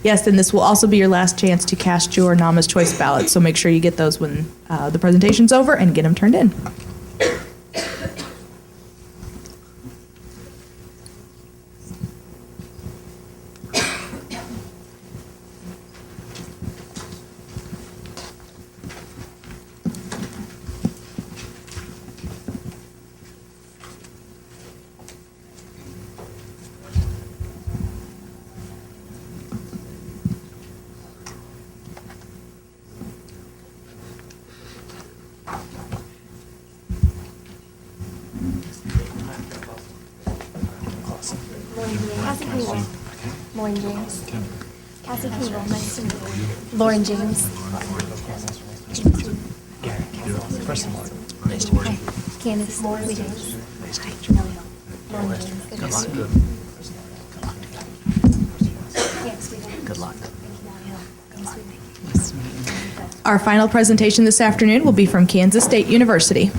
Yes, and this will also be your last chance to cast your Nama's Choice ballot, so make sure you get those when the presentation's over and get them turned in. Lauren James. Cassie Kegel, nice to meet you. Lauren James. Nice to meet you. Candace Lee James. Nice to meet you. Lauren James. Good Good luck. to Good meet you. Good luck. Our final presentation this afternoon will be from Kansas State University.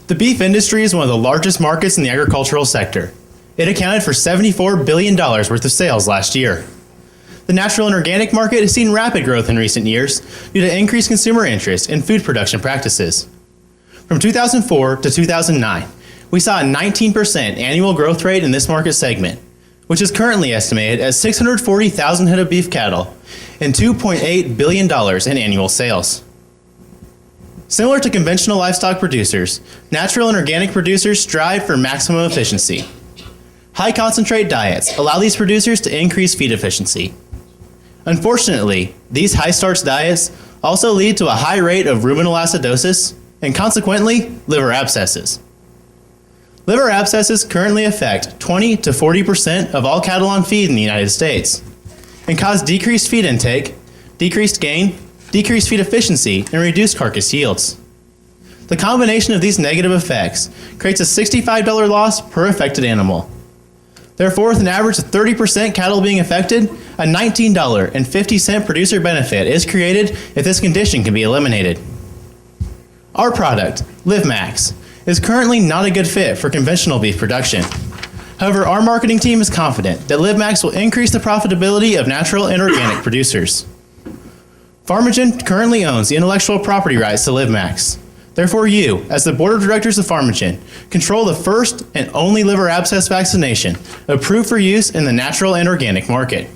The beef industry is one of the largest markets in the agricultural sector. It accounted for $74 billion worth of sales last year. The natural and organic market has seen rapid growth in recent years due to increased consumer interest in food production practices. From 2004 to 2009, we saw a 19% annual growth rate in this market segment, which is currently estimated at 640,000 head of beef cattle and $2.8 billion in annual sales. Similar to conventional livestock producers, natural and organic producers strive for maximum efficiency. High concentrate diets allow these producers to increase feed efficiency. Unfortunately, these high starch diets also lead to a high rate of ruminal acidosis and consequently liver abscesses. Liver abscesses currently affect 20 to 40% of all cattle on feed in the United States and cause decreased feed intake, decreased gain, decreased feed efficiency, and reduced carcass yields. The combination of these negative effects creates a $65 loss per affected animal. Therefore, with an average of 30% cattle being affected, a $19.50 producer benefit is created if this condition can be eliminated. Our product, LiveMax, is currently not a good fit for conventional beef production. However, our marketing team is confident that LiveMax will increase the profitability of natural and organic producers. Pharmagen currently owns the intellectual property rights to LiveMax. Therefore, you, as the board of directors of Pharmagen, control the first and only liver abscess vaccination approved for use in the natural and organic market.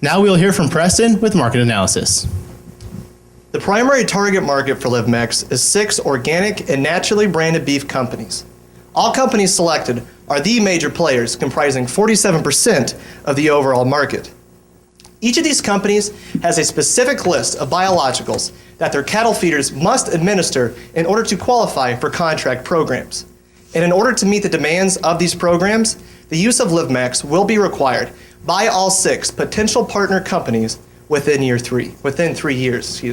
Now we will hear from Preston with market analysis. The primary target market for LiveMax is 6 organic and naturally branded beef companies. All companies selected are the major players, comprising 47% of the overall market. Each of these companies has a specific list of biologicals that their cattle feeders must administer in order to qualify for contract programs. And in order to meet the demands of these programs, the use of LiveMax will be required by all 6 potential partner companies within 3 years.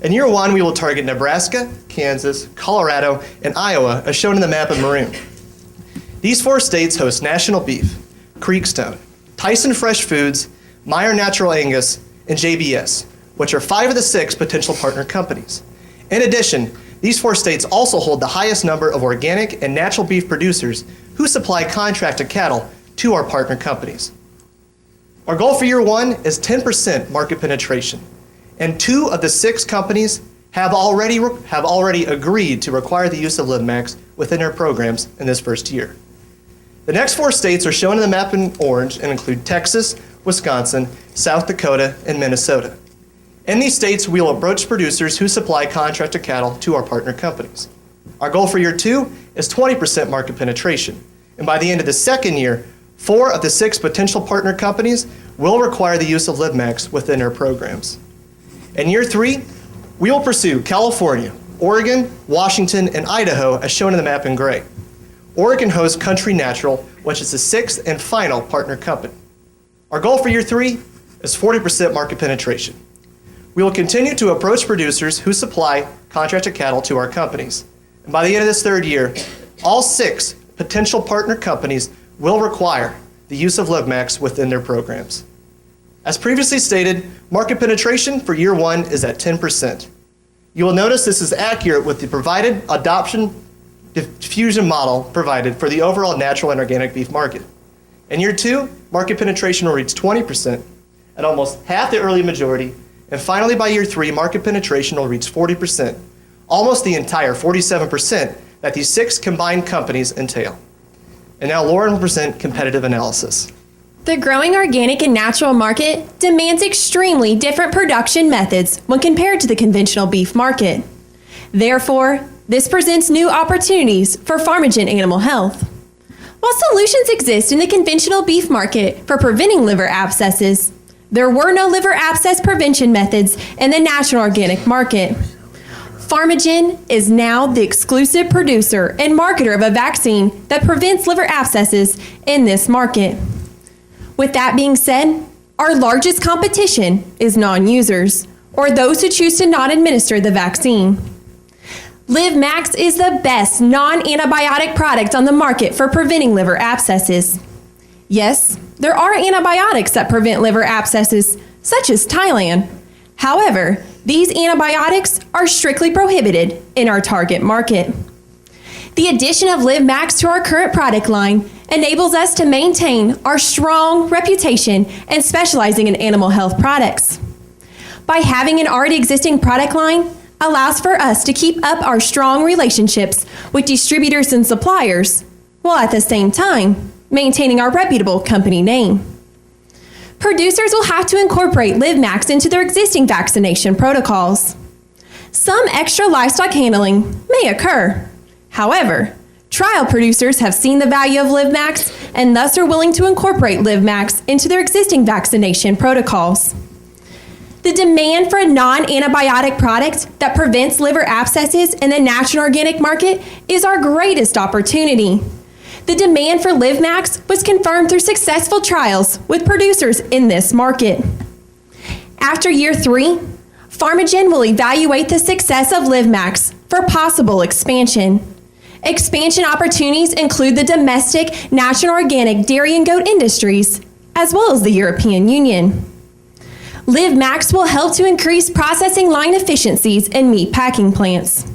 In year 1, we will target Nebraska, Kansas, Colorado, and Iowa, as shown in the map in maroon. These 4 states host National Beef, Creekstone, Tyson Fresh Foods, Meyer Natural Angus, and JBS, which are 5 of the 6 potential partner companies. In addition, these 4 states also hold the highest number of organic and natural beef producers who supply contracted cattle to our partner companies. Our goal for year 1 is 10% market penetration, and 2 of the 6 companies have already agreed to require the use of LiveMax within their programs in this first year. The next 4 states are shown in the map in orange and include Texas, Wisconsin, South Dakota, and Minnesota. In these states, we will approach producers who supply contracted cattle to our partner companies. Our goal for year 2 is 20% market penetration, and by the end of the second year, 4 of the 6 potential partner companies will require the use of LiveMax within their programs. In year 3, we will pursue California, Oregon, Washington, and Idaho, as shown in the map in gray. Oregon hosts Country Natural, which is the 6th and final partner company. Our goal for year 3 is 40% market penetration. We will continue to approach producers who supply contracted cattle to our companies. And by the end of this third year, all 6 potential partner companies will require the use of LiveMax within their programs. As previously stated, market penetration for year 1 is at 10%. You will notice this is accurate with the provided adoption diffusion model provided for the overall natural and organic beef market. In year 2, market penetration will reach 20% at almost half the early majority, and finally by year 3, market penetration will reach 40%, almost the entire 47% that these 6 combined companies entail. And now Lauren will present competitive analysis. The growing organic and natural market demands extremely different production methods when compared to the conventional beef market. Therefore, this presents new opportunities for Pharmagen Animal Health. While solutions exist in the conventional beef market for preventing liver abscesses, there were no liver abscess prevention methods in the natural organic market. Pharmagen is now the exclusive producer and marketer of a vaccine that prevents liver abscesses in this market. With that being said, our largest competition is non-users, or those who choose to not administer the vaccine. LiveMax is the best non-antibiotic product on the market for preventing liver abscesses. Yes, there are antibiotics that prevent liver abscesses, such as Tylan. However, these antibiotics are strictly prohibited in our target market. The addition of LiveMax to our current product line enables us to maintain our strong reputation and specializing in animal health products. By having an already existing product line allows for us to keep up our strong relationships with distributors and suppliers, while at the same time maintaining our reputable company name. Producers will have to incorporate LiveMax into their existing vaccination protocols. Some extra livestock handling may occur. However, trial producers have seen the value of LiveMax and thus are willing to incorporate LiveMax into their existing vaccination protocols. The demand for a non-antibiotic product that prevents liver abscesses in the natural organic market is our greatest opportunity. The demand for LiveMax was confirmed through successful trials with producers in this market. After year 3, Pharmagen will evaluate the success of LiveMax for possible expansion. Expansion opportunities include the domestic, natural organic dairy and goat industries, as well as the European Union. LiveMax will help to increase processing line efficiencies in meat packing plants.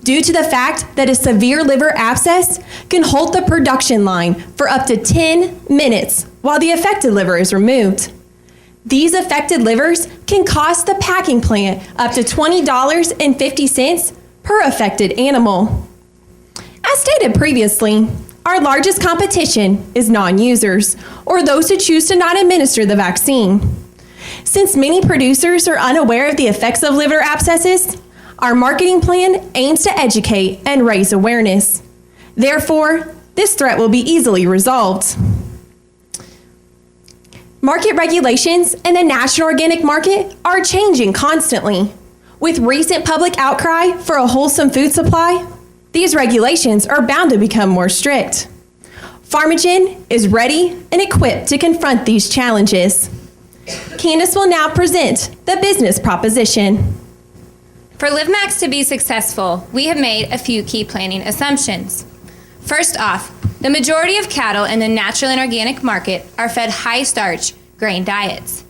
Due to the fact that a severe liver abscess can hold the production line for up to 10 minutes while the affected liver is removed. These affected livers can cost the packing plant up to $20.50 per affected animal. As stated previously, our largest competition is non-users, or those who choose to not administer the vaccine. Since many producers are unaware of the effects of liver abscesses, our marketing plan aims to educate and raise awareness. Therefore, this threat will be easily resolved. Market regulations in the natural organic market are changing constantly. With recent public outcry for a wholesome food supply, these regulations are bound to become more strict. Pharmagen is ready and equipped to confront these challenges. Candace will now present the business proposition. For LiveMax to be successful, we have made a few key planning assumptions. First off, the majority of cattle in the natural and organic market are fed high-starch grain diets.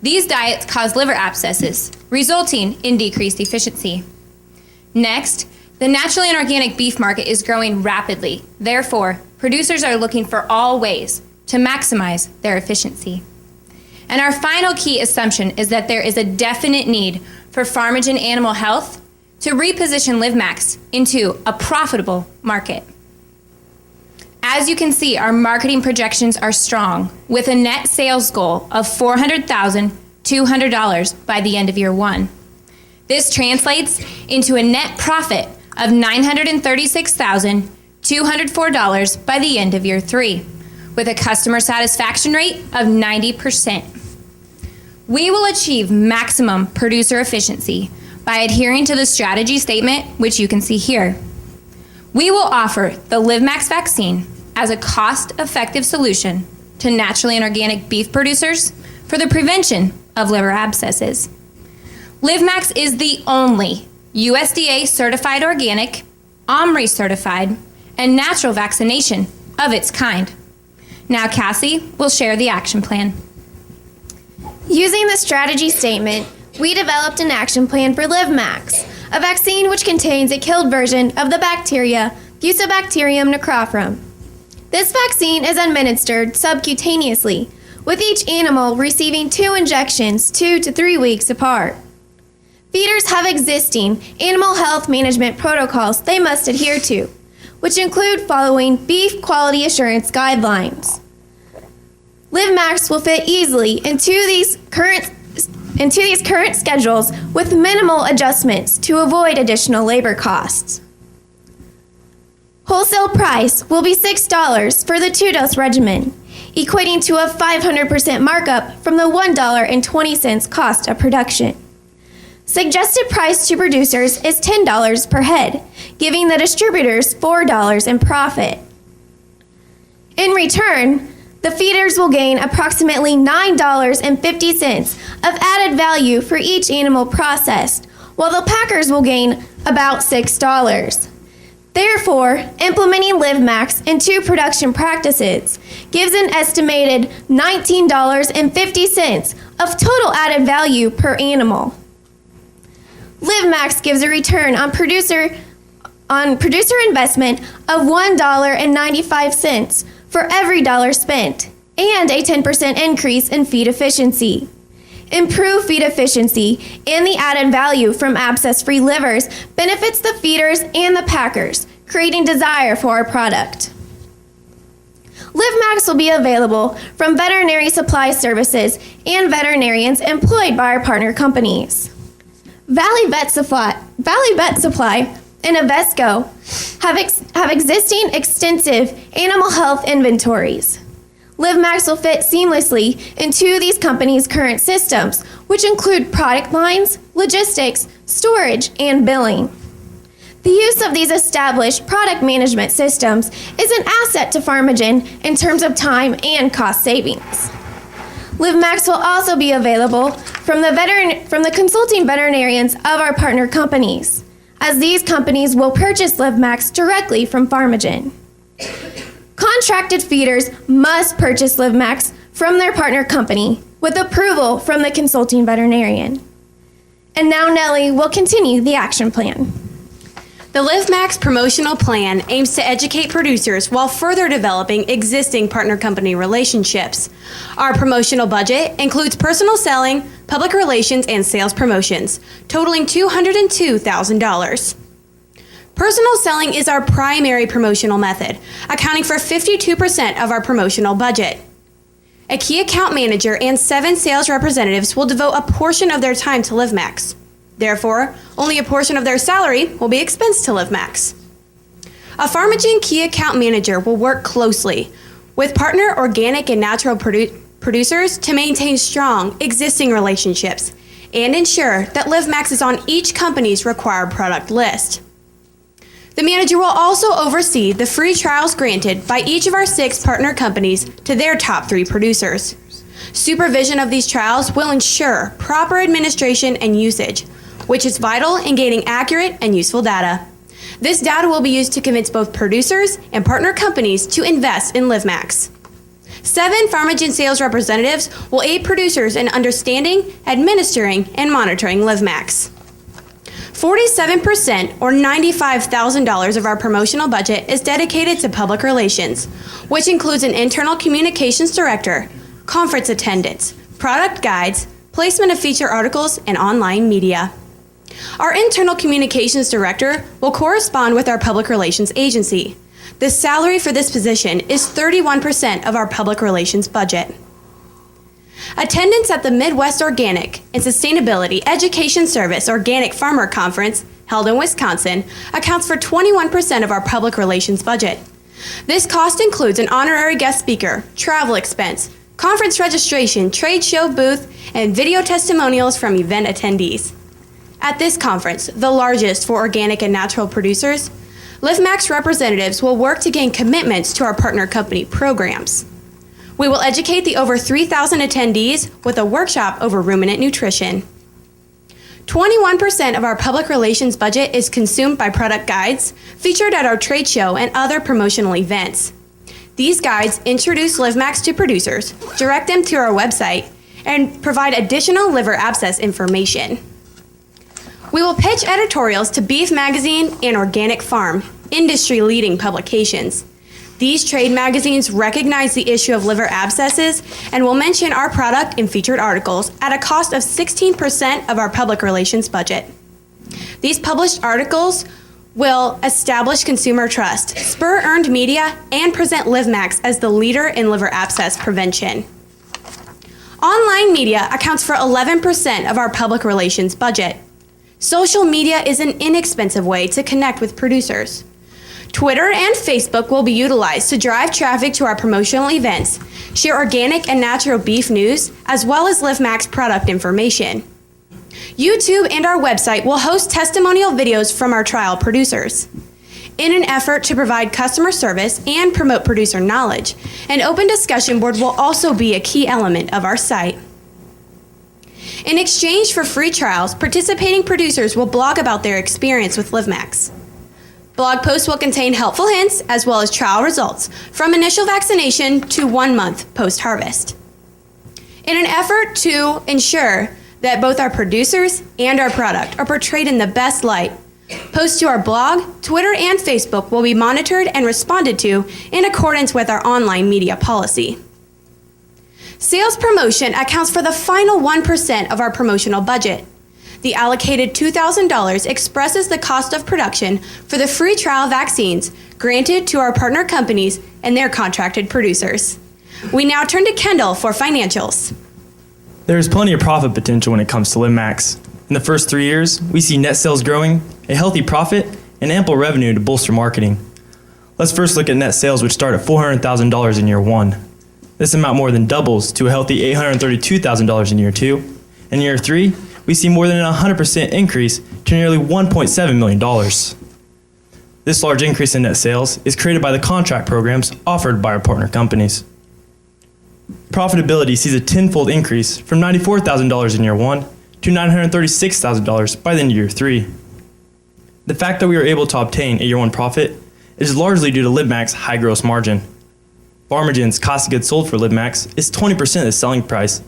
These diets cause liver abscesses, resulting in decreased efficiency. Next, the natural and organic beef market is growing rapidly. Therefore, producers are looking for all ways to maximize their efficiency. And our final key assumption is that there is a definite need for Pharmagen Animal Health to reposition LiveMax into a profitable market. As you can see, our marketing projections are strong, with a net sales goal of $400,200 by the end of year 1. This translates into a net profit of $936,204 by the end of year 3, with a customer satisfaction rate of 90%. We will achieve maximum producer efficiency by adhering to the strategy statement, which you can see here. We will offer the LiveMax vaccine as a cost-effective solution to naturally and organic beef producers for the prevention of liver abscesses. LiveMax is the only USDA-certified organic, OMRI-certified, and natural vaccination of its kind. Now Cassie will share the action plan. Using the strategy statement, we developed an action plan for LiveMax. a vaccine which contains a killed version of the bacteria Fusobacterium necrophorum. This vaccine is administered subcutaneously, with each animal receiving 2 injections 2 to 3 weeks apart. Feeders have existing animal health management protocols they must adhere to, which include following beef quality assurance guidelines. LiveMax will fit easily into these current schedules with minimal adjustments to avoid additional labor costs. Wholesale price will be $6 for the 2-dose regimen, equating to a 500% markup from the $1.20 cost of production. Suggested price to producers is $10 per head, giving the distributors $4 in profit. In return, the feeders will gain approximately $9.50 of added value for each animal processed, while the packers will gain about $6. Therefore, implementing LiveMax into production practices gives an estimated $19.50 of total added value per animal. LiveMax gives a return on producer investment of $1.95 for every dollar spent, and a 10% increase in feed efficiency. Improved feed efficiency and the added value from abscess-free livers benefits the feeders and the packers, creating desire for our product. LiveMax will be available from veterinary supply services and veterinarians employed by our partner companies. Valley Vet Supply and Avesco have existing extensive animal health inventories. LiveMax will fit seamlessly into these companies' current systems, which include product lines, logistics, storage, and billing. The use of these established product management systems is an asset to Pharmagen in terms of time and cost savings. LiveMax will also be available from the consulting veterinarians of our partner companies, as these companies will purchase LiveMax directly from Pharmagen. Contracted feeders must purchase LiveMax from their partner company with approval from the consulting veterinarian. And now Nellie will continue the action plan. The LiveMax promotional plan aims to educate producers while further developing existing partner company relationships. Our promotional budget includes personal selling, public relations, and sales promotions, totaling $202,000. Personal selling is our primary promotional method, accounting for 52% of our promotional budget. A key account manager and 7 sales representatives will devote a portion of their time to LiveMax. Therefore, only a portion of their salary will be expensed to LiveMax. A Pharmagen key account manager will work closely with partner organic and natural producers to maintain strong existing relationships and ensure that LiveMax is on each company's required product list. The manager will also oversee the free trials granted by each of our 6 partner companies to their top 3 producers. Supervision of these trials will ensure proper administration and usage, which is vital in gaining accurate and useful data. This data will be used to convince both producers and partner companies to invest in LiveMax. 7 Pharmagen sales representatives will aid producers in understanding, administering, and monitoring LiveMax. 47% or $95,000 of our promotional budget is dedicated to public relations, which includes an internal communications director, conference attendance, product guides, placement of feature articles, and online media. Our internal communications director will correspond with our public relations agency. The salary for this position is 31% of our public relations budget. Attendance at the Midwest Organic and Sustainability Education Service Organic Farmer Conference, held in Wisconsin, accounts for 21% of our public relations budget. This cost includes an honorary guest speaker, travel expense, conference registration, trade show booth, and video testimonials from event attendees. At this conference, the largest for organic and natural producers, LiveMax representatives will work to gain commitments to our partner company programs. We will educate the over 3,000 attendees with a workshop over ruminant nutrition. 21% of our public relations budget is consumed by product guides featured at our trade show and other promotional events. These guides introduce LiveMax to producers, direct them to our website, and provide additional liver abscess information. We will pitch editorials to Beef Magazine and Organic Farm, industry-leading publications. These trade magazines recognize the issue of liver abscesses and will mention our product in featured articles at a cost of 16% of our public relations budget. These published articles will establish consumer trust, spur earned media, and present LiveMax as the leader in liver abscess prevention. Online media accounts for 11% of our public relations budget. Social media is an inexpensive way to connect with producers. Twitter and Facebook will be utilized to drive traffic to our promotional events, share organic and natural beef news, as well as LiveMax product information. YouTube and our website will host testimonial videos from our trial producers. In an effort to provide customer service and promote producer knowledge, an open discussion board will also be a key element of our site. In exchange for free trials, participating producers will blog about their experience with LiveMax. Blog posts will contain helpful hints as well as trial results from initial vaccination to 1 month post-harvest. In an effort to ensure that both our producers and our product are portrayed in the best light, posts to our blog, Twitter, and Facebook will be monitored and responded to in accordance with our online media policy. Sales promotion accounts for the final 1% of our promotional budget. The allocated $2,000 expresses the cost of production for the free trial vaccines granted to our partner companies and their contracted producers. We now turn to Kendall for financials. There is plenty of profit potential when it comes to LiveMax. In the first 3 years, we see net sales growing, a healthy profit, and ample revenue to bolster marketing. Let's first look at net sales, which start at $400,000 in year 1. This amount more than doubles to a healthy $832,000 in year 2. In year 3, we see more than a 100% increase to nearly $1.7 million. This large increase in net sales is created by the contract programs offered by our partner companies. Profitability sees a tenfold increase from $94,000 in year 1 to $936,000 by the end of year 3. The fact that we were able to obtain a year 1 profit is largely due to LiveMax's high gross margin. Pharmagen's cost of goods sold for LiveMax is 20% of the selling price,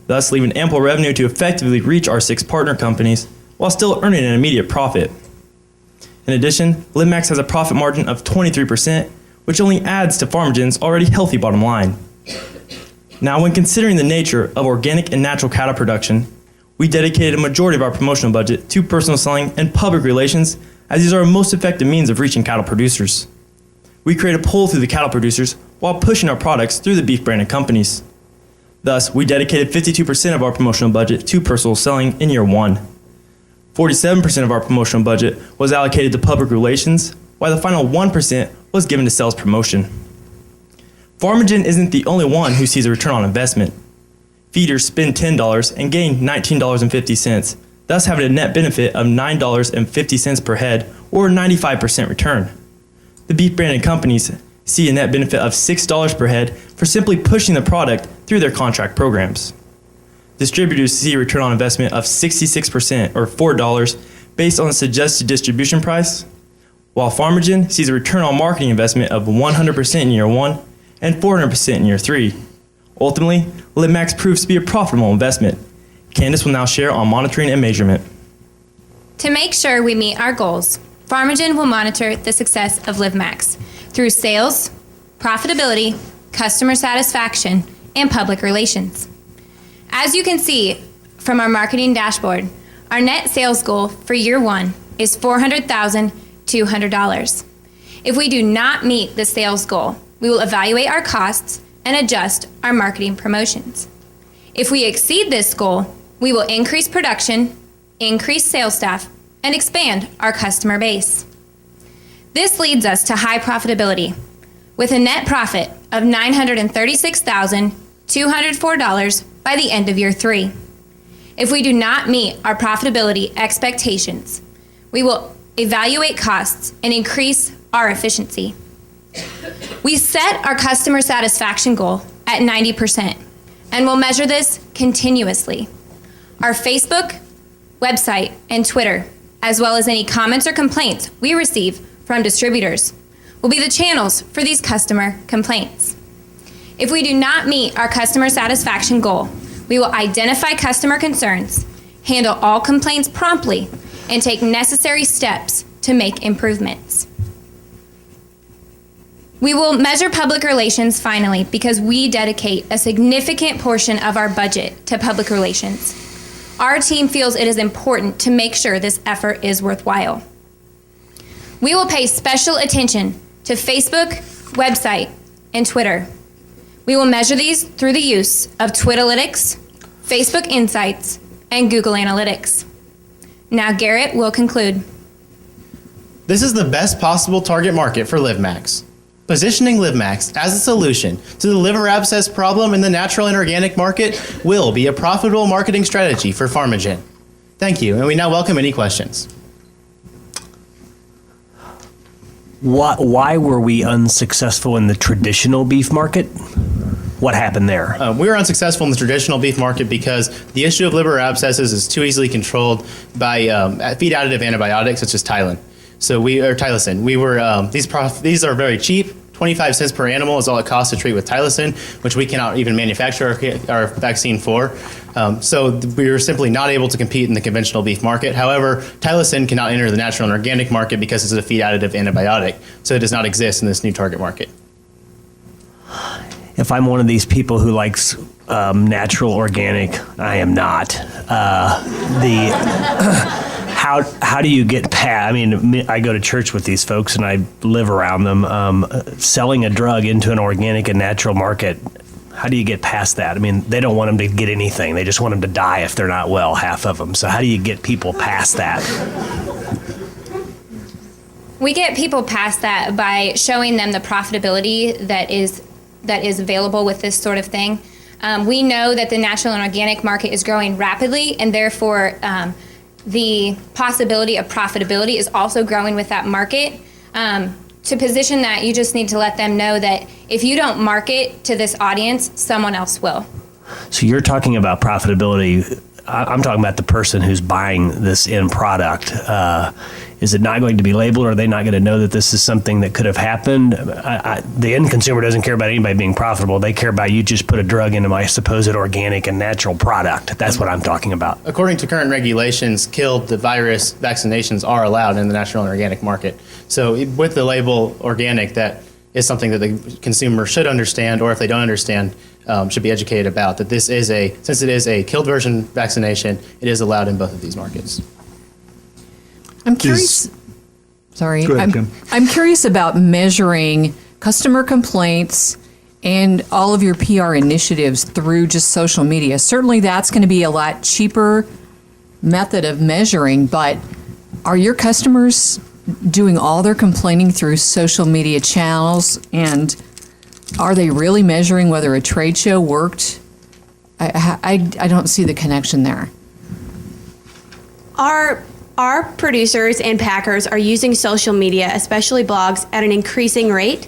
thus leaving ample revenue to effectively reach our 6 partner companies while still earning an immediate profit. In addition, LiveMax has a profit margin of 23%, which only adds to Pharmagen's already healthy bottom line. Now, when considering the nature of organic and natural cattle production, we dedicated a majority of our promotional budget to personal selling and public relations, as these are our most effective means of reaching cattle producers. We create a pull through the cattle producers while pushing our products through the beef branded companies. Thus, we dedicated 52% of our promotional budget to personal selling in year 1. 47% of our promotional budget was allocated to public relations, while the final 1% was given to sales promotion. Pharmagen isn't the only one who sees a return on investment. Feeders spend $10 and gain $19.50, thus having a net benefit of $9.50 per head, or a 95% return. The beef branded companies see a net benefit of $6 per head for simply pushing the product through their contract programs. Distributors see a return on investment of 66%, or $4, based on the suggested distribution price, while Pharmagen sees a return on marketing investment of 100% in year 1 and 400% in year 3. Ultimately, LiveMax proves to be a profitable investment. Candace will now share on monitoring and measurement. To make sure we meet our goals, Pharmagen will monitor the success of LiveMax through sales, profitability, customer satisfaction, and public relations. As you can see from our marketing dashboard, our net sales goal for year 1 is $400,200. If we do not meet the sales goal, we will evaluate our costs and adjust our marketing promotions. If we exceed this goal, we will increase production, increase sales staff, and expand our customer base. This leads us to high profitability, with a net profit of $936,204 by the end of year 3. If we do not meet our profitability expectations, we will evaluate costs and increase our efficiency. We set our customer satisfaction goal at 90% and will measure this continuously. Our Facebook, website, and Twitter, as well as any comments or complaints we receive from distributors, will be the channels for these customer complaints. If we do not meet our customer satisfaction goal, we will identify customer concerns, handle all complaints promptly, and take necessary steps to make improvements. We will measure public relations finally because we dedicate a significant portion of our budget to public relations. Our team feels it is important to make sure this effort is worthwhile. We will pay special attention to Facebook, website, and Twitter. We will measure these through the use of Twitalytics, Facebook Insights, and Google Analytics. Now Garrett will conclude. This is the best possible target market for LiveMax. Positioning LiveMax as a solution to the liver abscess problem in the natural and organic market will be a profitable marketing strategy for Pharmagen. Thank you, and we now welcome any questions. Why were we unsuccessful in the traditional beef market? What happened there? We were unsuccessful in the traditional beef market because the issue of liver abscesses is too easily controlled by feed additive antibiotics such as tylosin. These are very cheap. 25 cents per animal is all it costs to treat with tylosin, which we cannot even manufacture our vaccine for. So we were simply not able to compete in the conventional beef market. However, tylosin cannot enter the natural and organic market because it's a feed additive antibiotic. So it does not exist in this new target market. If I'm one of these people who likes natural organic, I am not. How do you get past? I mean, I go to church with these folks and I live around them. Selling a drug into an organic and natural market, how do you get past that? I mean, they don't want them to get anything. They just want them to die if they're not well, half of them. So how do you get people past that? We get people past that by showing them the profitability that is available with this sort of thing. We know that the natural and organic market is growing rapidly, and therefore the possibility of profitability is also growing with that market. To position that, you just need to let them know that if you don't market to this audience, someone else will. So you're talking about profitability. I'm talking about the person who's buying this end product. Is it not going to be labeled? Are they not going to know that this is something that could have happened? The end consumer doesn't care about anybody being profitable. They care about you just put a drug into my supposed organic and natural product. That's what I'm talking about. According to current regulations, killed the virus vaccinations are allowed in the natural and organic market. So with the label organic, that is something that the consumer should understand, or if they don't understand, should be educated about, that this is since it is a killed version vaccination, it is allowed in both of these markets. I'm curious. Sorry, Go ahead, Kim. I'm curious about measuring customer complaints and all of your PR initiatives through just social media. Certainly, that's going to be a lot cheaper method of measuring. But are your customers doing all their complaining through social media channels? And are they really measuring whether a trade show worked? I don't see the connection there. Our producers and packers are using social media, especially blogs, at an increasing rate.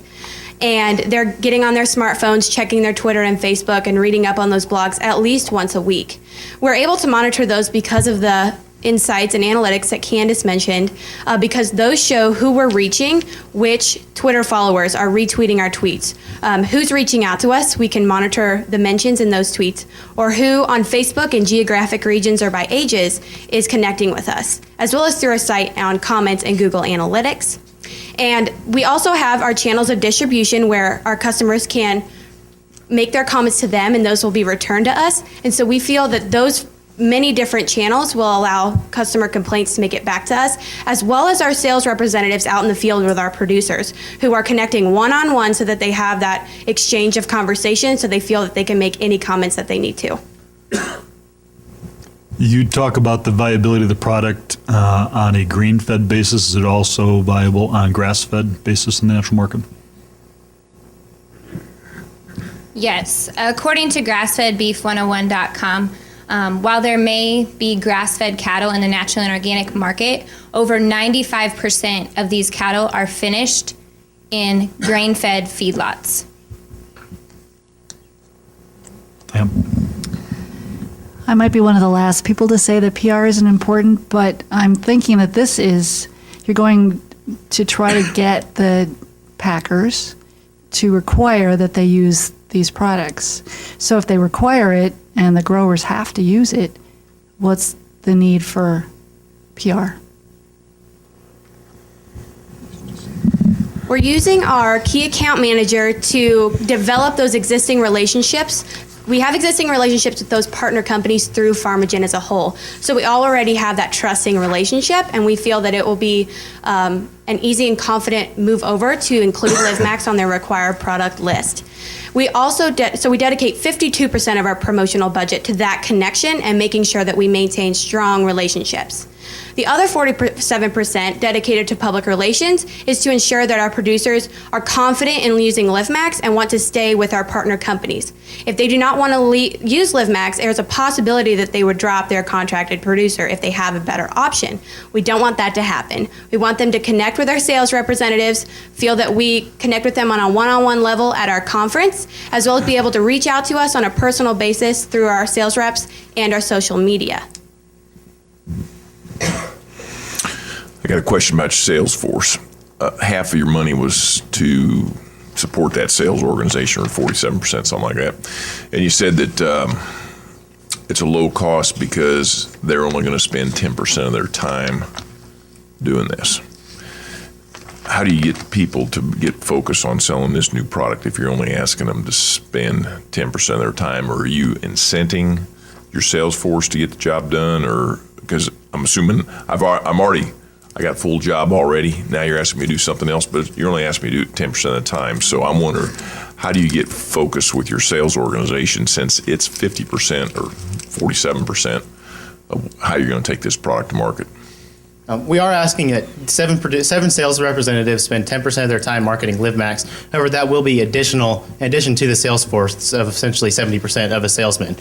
And they're getting on their smartphones, checking their Twitter and Facebook, and reading up on those blogs at least once a week. We're able to monitor those because of the insights and analytics that Candace mentioned, because those show who we're reaching, which Twitter followers are retweeting our tweets, who's reaching out to us. We can monitor the mentions in those tweets, or who on Facebook in geographic regions or by ages is connecting with us, as well as through our site on comments and Google Analytics. And we also have our channels of distribution where our customers can make their comments to them, and those will be returned to us. And so we feel that those many different channels will allow customer complaints to make it back to us, as well as our sales representatives out in the field with our producers who are connecting one-on-one so that they have that exchange of conversation, so they feel that they can make any comments that they need to. You talk about the viability of the product on a grain-fed basis. Is it also viable on grass-fed basis in the natural market? Yes. According to grassfedbeef101.com, while there may be grass-fed cattle in the natural and organic market, over 95% of these cattle are finished in grain-fed feedlots. Yep. I might be one of the last people to say that PR isn't important, but I'm thinking that you're going to try to get the packers to require that they use these products. So if they require it and the growers have to use it, what's the need for PR? We're using our key account manager to develop those existing relationships. We have existing relationships with those partner companies through Pharmagen as a whole. So we already have that trusting relationship, and we feel that it will be an easy and confident move over to include LiveMax on their required product list. We also we dedicate 52% of our promotional budget to that connection and making sure that we maintain strong relationships. The other 47% dedicated to public relations is to ensure that our producers are confident in using LiveMax and want to stay with our partner companies. If they do not want to use LiveMax, there's a possibility that they would drop their contracted producer if they have a better option. We don't want that to happen. We want them to connect with our sales representatives, feel that we connect with them on a one-on-one level at our conference, as well as be able to reach out to us on a personal basis through our sales reps and our social media. I got a question about your sales force. Half of your money was to support that sales organization, or 47%, something like that. And you said that it's a low cost because they're only going to spend 10% of their time doing this. How do you get people to get focused on selling this new product if you're only asking them to spend 10% of their time? Or are you incenting your sales force to get the job done? Or because I'm assuming I got a full job already. Now you're asking me to do something else, but you're only asking me to do it 10% of the time. So I'm wondering, how do you get focused with your sales organization since it's 50% or 47% of how you're going to take this product to market? We are asking that seven sales representatives spend 10% of their time marketing LiveMax. However, that will be in addition to the sales force of essentially 70% of a salesman.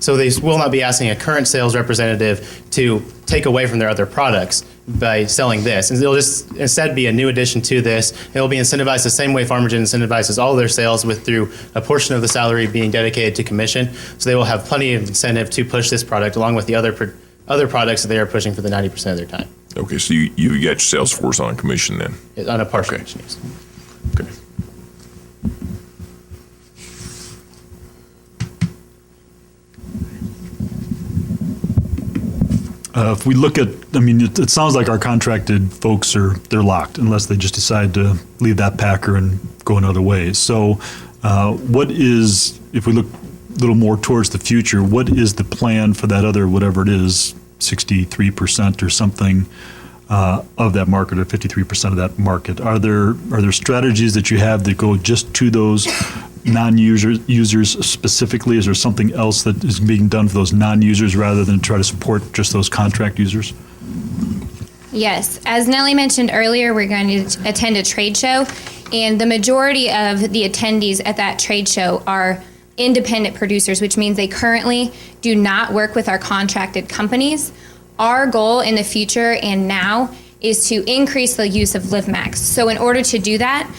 So they will not be asking a current sales representative to take away from their other products by selling this. And it'll just instead be a new addition to this. It will be incentivized the same way Pharmagen incentivizes all of their sales, through a portion of the salary being dedicated to commission. So they will have plenty of incentive to push this product along with the other products that they are pushing for the 90% of their time. Okay, so you got your sales force on commission then? On a partial commission, yes. Okay. If we look at, it sounds like our contracted folks they're locked unless they just decide to leave that packer and go another way. So if we look a little more towards the future, what is the plan for that other, whatever it is, 63% or something of that market, or 53% of that market? Are there strategies that you have that go just to those non-users specifically? Is there something else that is being done for those non-users rather than try to support just those contract users? Yes. As Nellie mentioned earlier, we're going to attend a trade show, and the majority of the attendees at that trade show are independent producers, which means they currently do not work with our contracted companies. Our goal in the future and now is to increase the use of LiveMax. So in order to do that,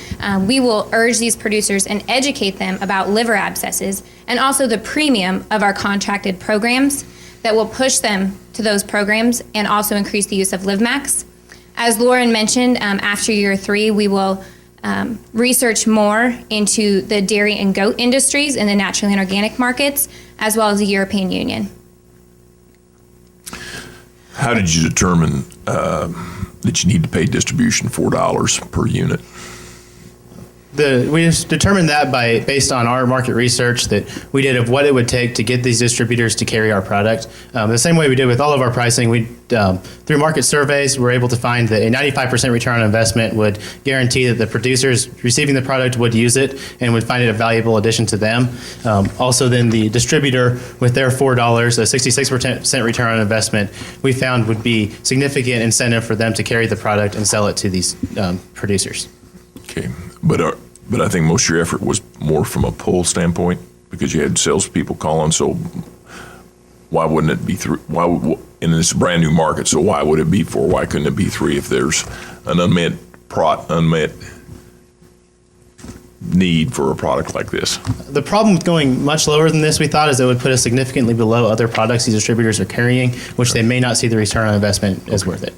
we will urge these producers and educate them about liver abscesses and also the premium of our contracted programs that will push them to those programs and also increase the use of LiveMax. As Lauren mentioned, after year 3, we will research more into the dairy and goat industries in the natural and organic markets, as well as the European Union. How did you determine that you need to pay distribution $4 per unit? We just determined that based on our market research that we did of what it would take to get these distributors to carry our product. The same way we did with all of our pricing, through market surveys, we're able to find that a 95% return on investment would guarantee that the producers receiving the product would use it and would find it a valuable addition to them. Also, then the distributor with their $4, a 66% return on investment, we found would be significant incentive for them to carry the product and sell it to these producers. Okay, but I think most of your effort was more from a pull standpoint because you had salespeople calling. So why wouldn't it be and it's a brand new market, so why would it be 4? Why couldn't it be 3 if there's an unmet need for a product like this? The problem with going much lower than this, we thought, is it would put us significantly below other products these distributors are carrying, which they may not see the return on investment as worth it.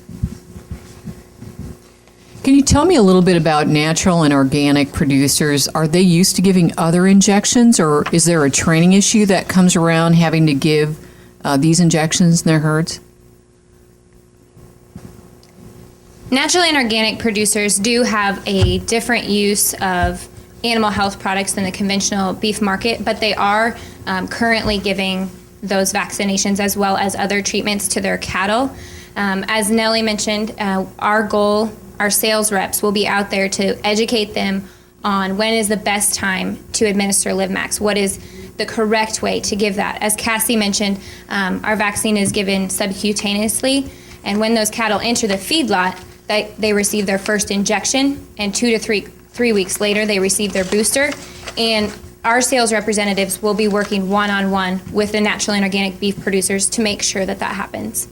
Can you tell me a little bit about natural and organic producers? Are they used to giving other injections, or is there a training issue that comes around having to give these injections in their herds? Natural and organic producers do have a different use of animal health products than the conventional beef market, but they are currently giving those vaccinations as well as other treatments to their cattle. As Nellie mentioned, our goal, our sales reps will be out there to educate them on when is the best time to administer LiveMax, what is the correct way to give that. As Cassie mentioned, our vaccine is given subcutaneously, and when those cattle enter the feedlot, they receive their first injection, and 2 to 3 weeks later, they receive their booster. And our sales representatives will be working one-on-one with the natural and organic beef producers to make sure that that happens.